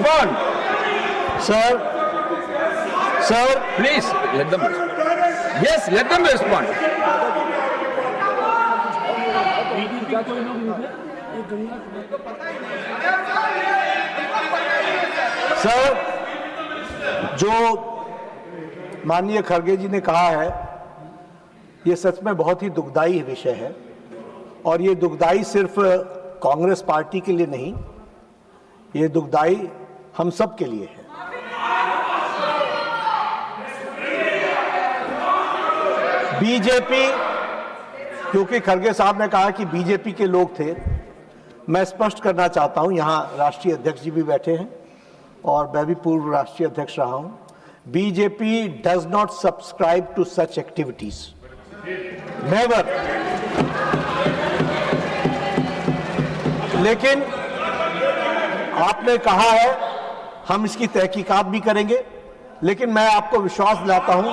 respond. Sir, Please let them respond. Yes, let them respond. Sir, जो माननीय खड़गे जी ने कहा है, ये सच में बहुत ही दुखदाई विषय है और ये दुखदाई सिर्फ कांग्रेस पार्टी के लिए नहीं, ये दुखदाई हम सब के लिए है। बीजेपी, क्योंकि खड़गे साहब ने कहा कि बीजेपी के लोग थे, मैं स्पष्ट करना चाहता हूं, यहां राष्ट्रीय अध्यक्ष जी भी बैठे हैं और मैं भी पूर्व राष्ट्रीय अध्यक्ष रहा हूं। BJP does not subscribe to such activities, never. लेकिन आपने कहा है हम इसकी तहकीकात भी करेंगे, लेकिन मैं आपको विश्वास दिलाता हूं।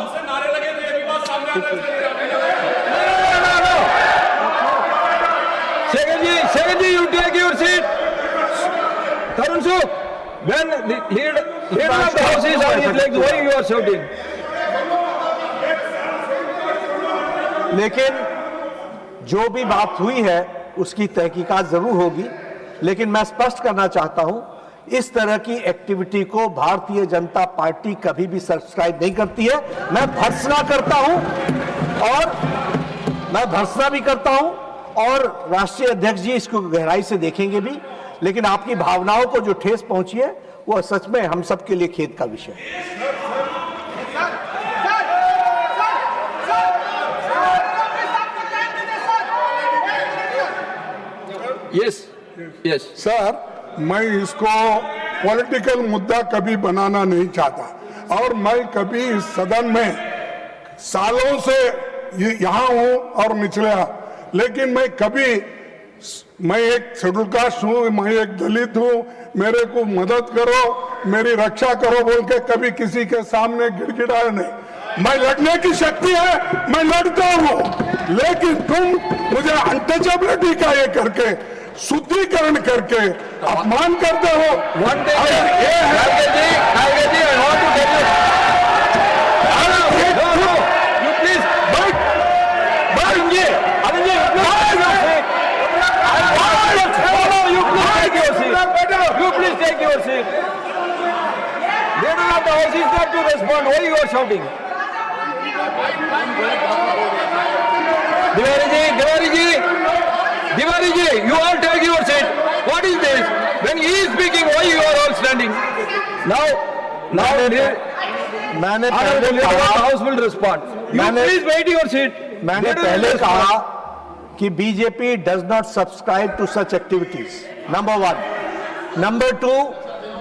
Second ji, you take your seat. Tarun Suk, when the leader of the house is on his legs, why you are shouting? लेकिन जो भी बात हुई है उसकी तहकीकात जरूर होगी, लेकिन मैं स्पष्ट करना चाहता हूं, इस तरह की एक्टिविटी को भारतीय जनता पार्टी कभी भी सब्सक्राइब नहीं करती है। मैं भर्त्सना करता हूं और मैं भर्त्सना भी करता हूं और राष्ट्रीय अध्यक्ष जी इसको गहराई से देखेंगे भी, लेकिन आपकी भावनाओं को जो ठेस पहुंची है वो सच में हम सब के लिए खेद का विषय है। Yes, yes. सर, मैं इसको पॉलिटिकल मुद्दा कभी बनाना नहीं चाहता और मैं कभी इस सदन में सालों से यहाँ हूँ और निचला, लेकिन मैं एक शेड्यूल कास्ट हूँ, मैं एक दलित हूँ, मेरे को मदद करो, मेरी रक्षा करो बोल के कभी किसी के सामने गिड़गिड़ाया नहीं। मैं लड़ने की शक्ति है, मैं लड़ता हूँ, लेकिन तुम मुझे अनटचेबिलिटी का ये करके, शुद्धिकरण करके अपमान करते हो। Respond. Why you are shouting? Diwari ji, you all take your seat. What is this? When he is speaking, why you are all standing? मैंने the house will respond. You please wait your seat. मैंने पहले कहा कि BJP does not subscribe to such activities, number 1। Number 2,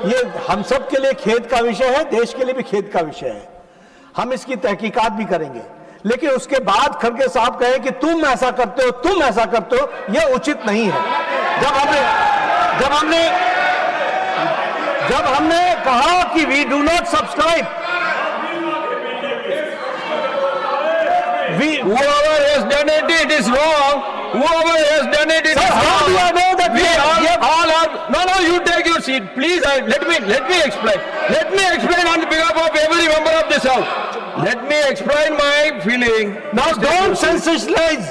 ये हम सब के लिए खेद का विषय है, देश के लिए भी खेद का विषय है। हम इसकी तहकीकात भी करेंगे, लेकिन उसके बाद खड़गे साहब कहे कि तुम ऐसा करते हो, तुम ऐसा करते हो, यह उचित नहीं है। जब हमने कहा कि we do not subscribe, Whoever has done it, it is wrong. Whoever has done it, it is wrong. How do I know that we all are? No, you take your seat, please. Let me explain. Let me explain on behalf of every member of this house. Let me explain my feeling. Now don't sensationalize,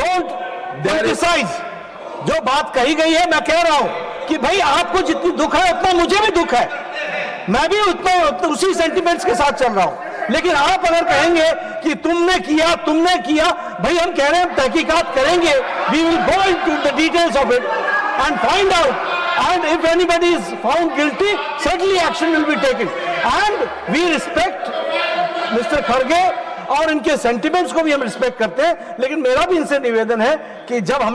don't criticize. जो बात कही गई है, मैं कह रहा हूं कि भाई आपको जितनी दुख है उतना मुझे भी दुख है, मैं भी उतना उसी सेंटिमेंट्स के साथ चल रहा हूं। लेकिन आप अगर कहेंगे कि तुमने किया, भाई हम कह रहे हैं तहकीकात करेंगे, we will go into the details of it and find out, and if anybody is found guilty, certainly action will be taken, and we respect Mr. खड़गे और इनके सेंटिमेंट्स को भी हम रिस्पेक्ट करते हैं। लेकिन मेरा भी इनसे निवेदन है कि जब हम